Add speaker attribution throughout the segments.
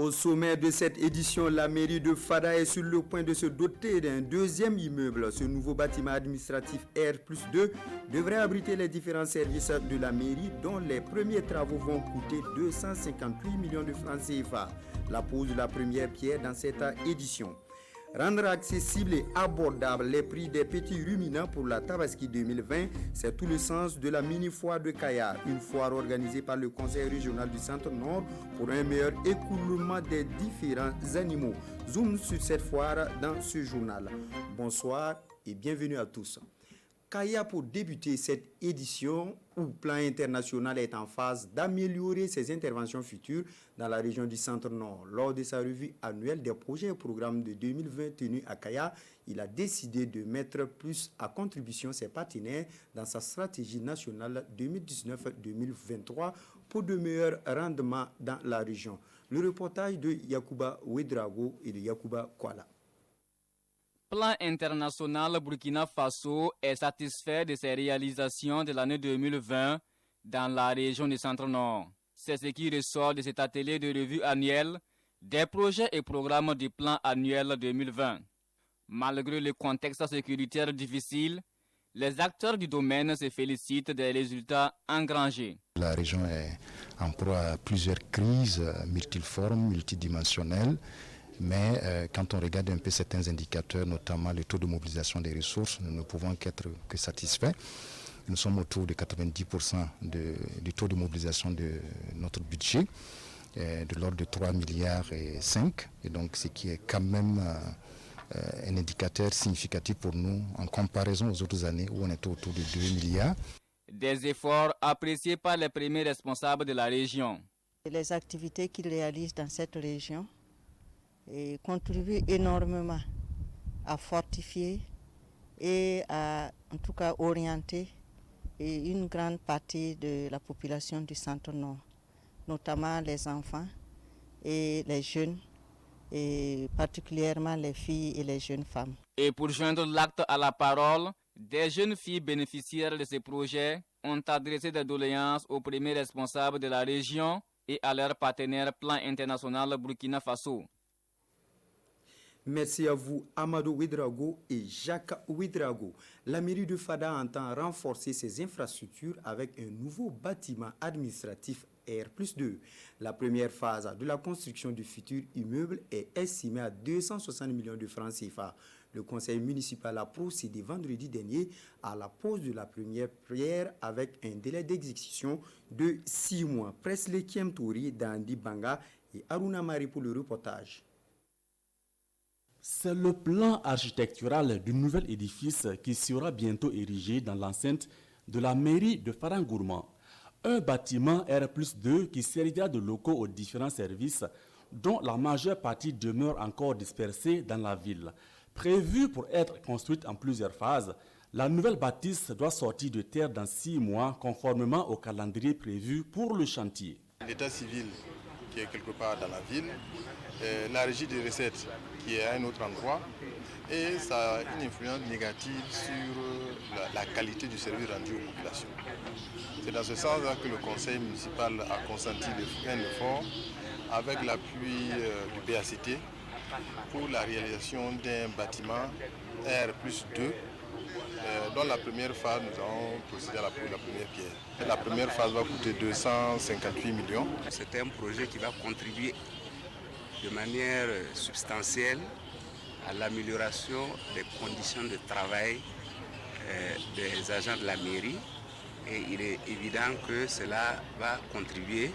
Speaker 1: Au sommet de cette édition, la mairie de Fada est sur le point de se doter d'un deuxième immeuble. Ce nouveau bâtiment administratif R+2 devrait abriter les différents services de la mairie dont les premiers travaux vont coûter 258 millions de francs CFA. La pose de la première pierre dans cette édition. Rendre accessible et abordable les prix des petits ruminants pour la Tabaski 2020, c'est tout le sens de la mini-foire de Kaya, une foire organisée par le Conseil régional du Centre-Nord pour un meilleur écoulement des différents animaux. Zoom sur cette foire dans ce journal. Bonsoir et bienvenue à tous. Kaya pour débuter cette édition où le plan international est en phase d'améliorer ses interventions futures dans la région du Centre-Nord. Lors de sa revue annuelle des projets et programmes de 2020 tenus à Kaya, il a décidé de mettre plus à contribution ses partenaires dans sa stratégie nationale 2019-2023 pour de meilleurs rendements dans la région. Le reportage de Yacouba Ouedraogo et de Yacouba Kwala.
Speaker 2: Plan international Burkina Faso est satisfait de ses réalisations de l'année 2020 dans la région du Centre-Nord. C'est ce qui ressort de cet atelier de revue annuelle des projets et programmes du plan annuel 2020. Malgré le contexte sécuritaire difficile, les acteurs du domaine se félicitent des résultats engrangés.
Speaker 3: La région est en proie à plusieurs crises multiformes, multidimensionnelles. Mais quand on regarde un peu certains indicateurs, notamment le taux de mobilisation des ressources, nous ne pouvons qu'être satisfaits. Nous sommes autour de 90% du taux de mobilisation de notre budget, de l'ordre de 3,5 milliards. Et donc ce qui est quand même un indicateur significatif pour nous en comparaison aux autres années où on était autour de 2 milliards.
Speaker 2: Des efforts appréciés par les premiers responsables de la région.
Speaker 4: Les activités qu'ils réalisent dans cette région et contribue énormément à fortifier et à en tout cas orienter une grande partie de la population du Centre-Nord, notamment les enfants et les jeunes, et particulièrement les filles et les jeunes femmes.
Speaker 2: Et pour joindre l'acte à la parole, des jeunes filles bénéficiaires de ces projets ont adressé des doléances aux premiers responsables de la région et à leurs partenaires Plan International Burkina Faso.
Speaker 1: Merci à vous, Amadou Ouedraogo et Jacques Ouedraogo. La mairie de Fada entend renforcer ses infrastructures avec un nouveau bâtiment administratif R+2. La première phase de la construction du futur immeuble est estimée à 260 millions de francs CFA. Le conseil municipal a procédé vendredi dernier à la pose de la première pierre avec un délai d'exécution de 6 mois. Presley Kiemtouri, Dandi Banga et Aruna Mari pour le reportage.
Speaker 5: C'est le plan architectural du nouvel édifice qui sera bientôt érigé dans l'enceinte de la mairie de Farangourma. Un bâtiment R+2 qui servira de locaux aux différents services dont la majeure partie demeure encore dispersée dans la ville. Prévue pour être construite en plusieurs phases, la nouvelle bâtisse doit sortir de terre dans 6 mois conformément au calendrier prévu pour le chantier.
Speaker 6: L'état civil qui est quelque part dans la ville, la régie des recettes qui est à un autre endroit, et ça a une influence négative sur la qualité du service rendu aux populations. C'est dans ce sens-là que le conseil municipal a consenti un effort avec l'appui du PACT pour la réalisation d'un bâtiment R+2 dans la première phase, nous avons procédé à la première pierre. La première phase va coûter 258 millions.
Speaker 7: C'est un projet qui va contribuer de manière substantielle à l'amélioration des conditions de travail des agents de la mairie. Et il est évident que cela va contribuer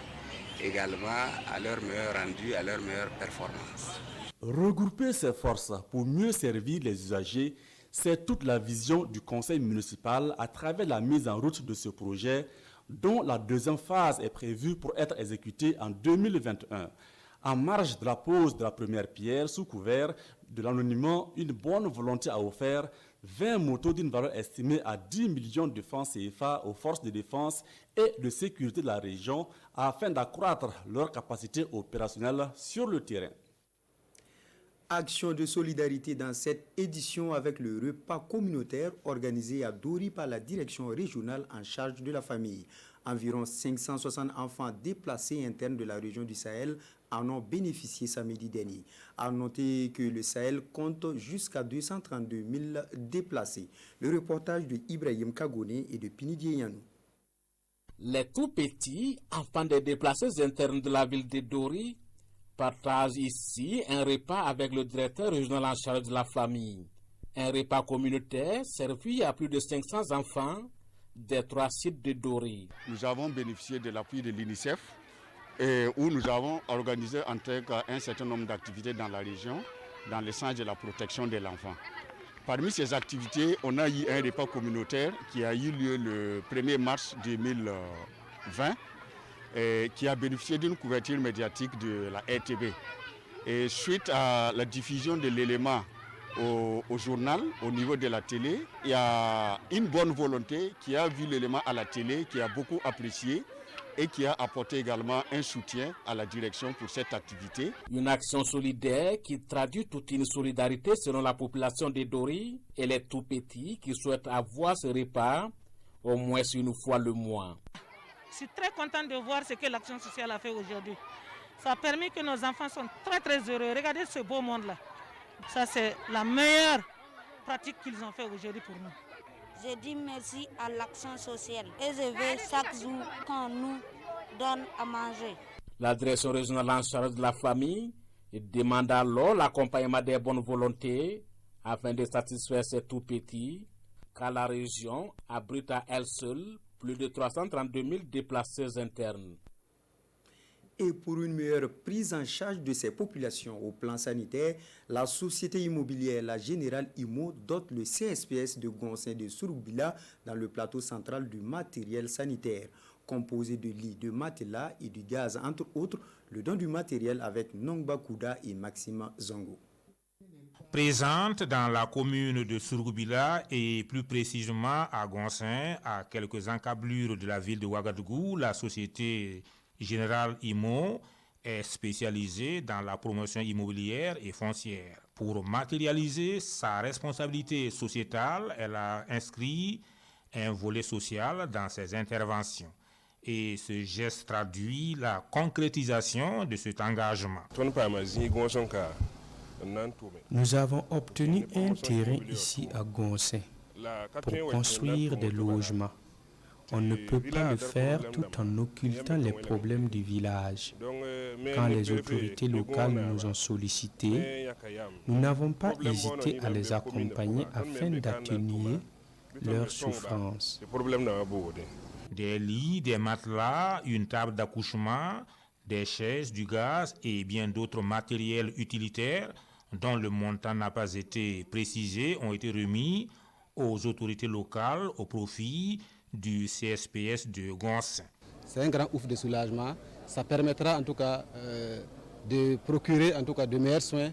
Speaker 7: également à leur meilleur rendu, à leur meilleure performance.
Speaker 5: Regrouper ses forces pour mieux servir les usagers, c'est toute la vision du conseil municipal à travers la mise en route de ce projet dont la deuxième phase est prévue pour être exécutée en 2021. En marge de la pose de la première pierre, sous couvert de l'anonymat, une bonne volonté a offert 20 motos d'une valeur estimée à 10 millions de francs CFA aux forces de défense et de sécurité de la région afin d'accroître leur capacité opérationnelle sur le terrain.
Speaker 1: Action de solidarité dans cette édition avec le repas communautaire organisé à Dori par la direction régionale en charge de la famille. Environ 560 enfants déplacés internes de la région du Sahel en ont bénéficié samedi dernier. À noter que le Sahel compte jusqu'à 232 000 déplacés. Le reportage de Ibrahim Kagone et de Pinidie Yanou.
Speaker 8: Les tout petits, enfants des déplacés internes de la ville de Dori, partagent ici un repas avec le directeur régional en charge de la famille. Un repas communautaire servi à plus de 500 enfants des 3 sites de Dori.
Speaker 9: Nous avons bénéficié de l'appui de l'UNICEF où nous avons organisé un certain nombre d'activités dans la région dans le sens de la protection de l'enfant. Parmi ces activités, on a eu un repas communautaire qui a eu lieu le 1er mars 2020 qui a bénéficié d'une couverture médiatique de la RTB. Et suite à la diffusion de l'élément au journal, au niveau de la télé, il y a une bonne volonté qui a vu l'élément à la télé, qui a beaucoup apprécié et qui a apporté également un soutien à la direction pour cette activité.
Speaker 8: Une action solidaire qui traduit toute une solidarité selon la population de Dori et les tout petits qui souhaitent avoir ce repas au moins une fois le mois.
Speaker 10: Je suis très contente de voir ce que l'action sociale a fait aujourd'hui. Ça a permis que nos enfants sont très très heureux. Regardez ce beau monde-là. Ça, c'est la meilleure pratique qu'ils ont fait aujourd'hui pour nous.
Speaker 11: Je dis merci à l'action sociale et je vais chaque jour qu'on nous donne à manger.
Speaker 8: La direction régionale en charge de la famille demande alors l'accompagnement des bonnes volontés afin de satisfaire ces tout petits, car la région abrite à elle seule plus de 332 000 déplacés internes.
Speaker 1: Et pour une meilleure prise en charge de ces populations au plan sanitaire, la société immobilière La Générale Imo dote le CSPS de Gonsin de Souroubila dans le plateau central du matériel sanitaire. Composé de lits, de matelas et du gaz, entre autres, le don du matériel avec Nongba Kouda et Maxima Zongo.
Speaker 12: Présente dans la commune de Souroubila et plus précisément à Gonsin, à quelques encablures de la ville de Ouagadougou, la société Générale Imo est spécialisée dans la promotion immobilière et foncière. Pour matérialiser sa responsabilité sociétale, elle a inscrit un volet social dans ses interventions. Et ce geste traduit la concrétisation de cet engagement.
Speaker 13: Nous avons obtenu un terrain ici à Gonsin pour construire des logements. On ne peut pas le faire tout en occultant les problèmes du village. Quand les autorités locales nous ont sollicités, nous n'avons pas hésité à les accompagner afin d'atténuer leurs souffrances.
Speaker 12: Des lits, des matelas, une table d'accouchement, des chaises, du gaz et bien d'autres matériels utilitaires dont le montant n'a pas été précisé ont été remis aux autorités locales au profit du CSPS de Gonsin.
Speaker 14: C'est un grand ouf de soulagement. Ça permettra en tout cas de procurer en tout cas de meilleurs soins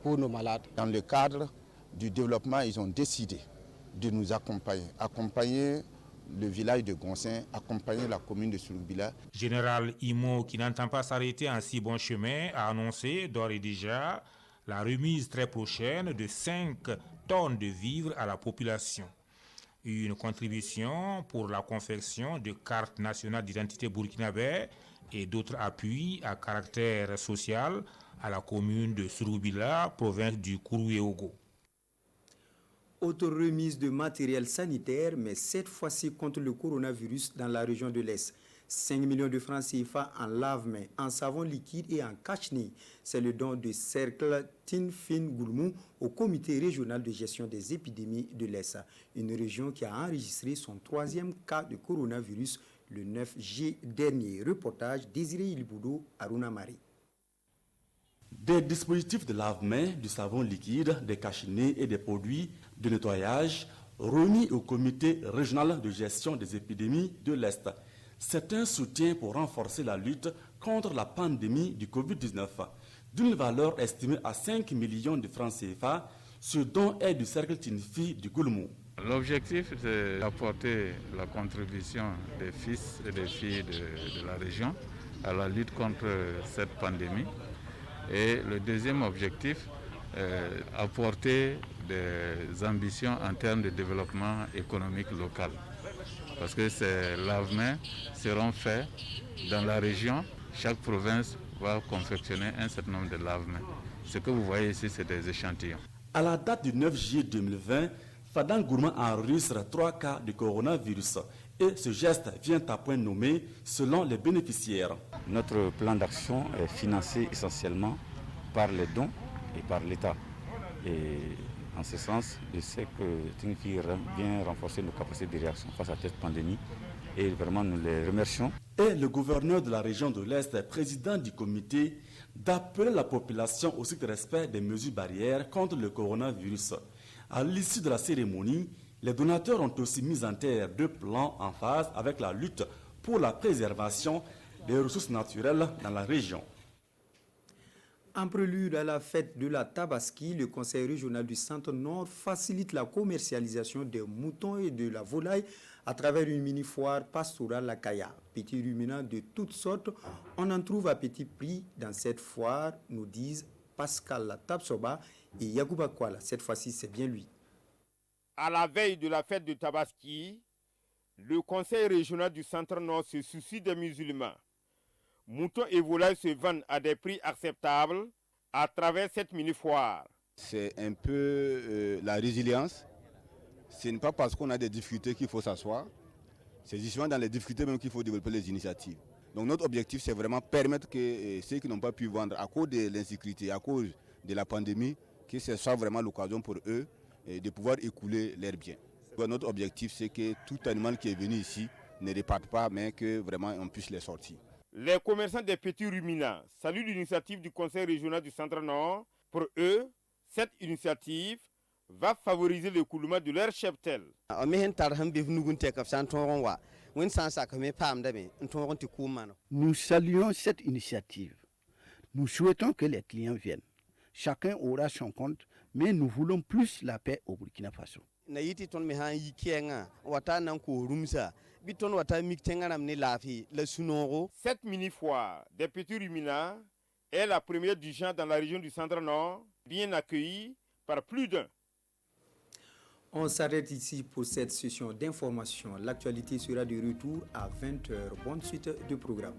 Speaker 14: pour nos malades.
Speaker 15: Dans le cadre du développement, ils ont décidé de nous accompagner le village de Gonsin, accompagner la commune de Souroubila.
Speaker 12: Général Imo, qui n'entend pas s'arrêter en si bon chemin, a annoncé d'ores et déjà la remise très prochaine de 5 tonnes de vivres à la population. Une contribution pour la confection de cartes nationales d'identité burkinabé et d'autres appuis à caractère social à la commune de Souroubila, province du Kourou-Ogo.
Speaker 1: Autre remise de matériel sanitaire, mais cette fois-ci contre le coronavirus dans la région de l'Est. 5 millions de francs CFA en lave-mains, en savon liquide et en cache-nez. C'est le don de Cercle Tinfin Goulmou au comité régional de gestion des épidémies de l'Est, une région qui a enregistré son 3e cas de coronavirus le 9 juillet dernier. Reportage Désiré Ilboudou, Aruna Mari.
Speaker 5: Des dispositifs de lave-mains, du savon liquide, des cache-nez et des produits de nettoyage remis au comité régional de gestion des épidémies de l'Est. C'est un soutien pour renforcer la lutte contre la pandémie du Covid-19, d'une valeur estimée à 5 millions de francs CFA. Ce don est du Cercle Tinfi du Goulmou.
Speaker 16: L'objectif, c'est d'apporter la contribution des fils et des filles de la région à la lutte contre cette pandémie. Et le deuxième objectif, apporter des ambitions en termes de développement économique local. Parce que ces lave-mains seront faits dans la région. Chaque province va confectionner un certain nombre de lave-mains. Ce que vous voyez ici, c'est des échantillons.
Speaker 5: À la date du 9 juillet 2020, Fadang Gourma enregistre 3 cas de coronavirus et ce geste vient à point nommé selon les bénéficiaires.
Speaker 17: Notre plan d'action est financé essentiellement par les dons et par l'État. Et en ce sens, je sais que Tingfi vient renforcer nos capacités de réaction face à cette pandémie et vraiment nous les remercions.
Speaker 5: Et le gouverneur de la région de l'Est, président du comité, d'appeler la population au strict respect des mesures barrières contre le coronavirus. À l'issue de la cérémonie, les donateurs ont aussi mis en terre 2 plans en phase avec la lutte pour la préservation des ressources naturelles dans la région.
Speaker 1: En prélude à la fête de la Tabaski, le Conseil régional du Centre-Nord facilite la commercialisation des moutons et de la volaille à travers une mini-foire pastorale à Kaya. Petits ruminants de toutes sortes, on en trouve à petit prix dans cette foire, nous disent Pascal Tabsoba et Yagouba Kwala. Cette fois-ci, c'est bien lui.
Speaker 18: À la veille de la fête de Tabaski, le Conseil régional du Centre-Nord se soucie des musulmans. Moutons et volailles se vendent à des prix acceptables à travers cette mini-foire.
Speaker 19: C'est un peu la résilience. Ce n'est pas parce qu'on a des difficultés qu'il faut s'asseoir. C'est justement dans les difficultés même qu'il faut développer les initiatives. Donc notre objectif, c'est vraiment permettre que ceux qui n'ont pas pu vendre à cause de l'insécurité, à cause de la pandémie, que ce soit vraiment l'occasion pour eux de pouvoir écouler leurs biens. Notre objectif, c'est que tout animal qui est venu ici ne reparte pas, mais que vraiment on puisse les sortir.
Speaker 18: Les commerçants des petits ruminants saluent l'initiative du Conseil régional du Centre-Nord. Pour eux, cette initiative va favoriser l'écoulement de leur cheptel.
Speaker 20: Nous saluons cette initiative. Nous souhaitons que les clients viennent. Chacun aura son compte, mais nous voulons plus la paix au Burkina Faso.
Speaker 18: Cette mini-foire des petits ruminants est la première du genre dans la région du Centre-Nord, bien accueillie par plus d'un.
Speaker 1: On s'arrête ici pour cette session d'information. L'actualité sera de retour à 20h. Bonne suite de programme.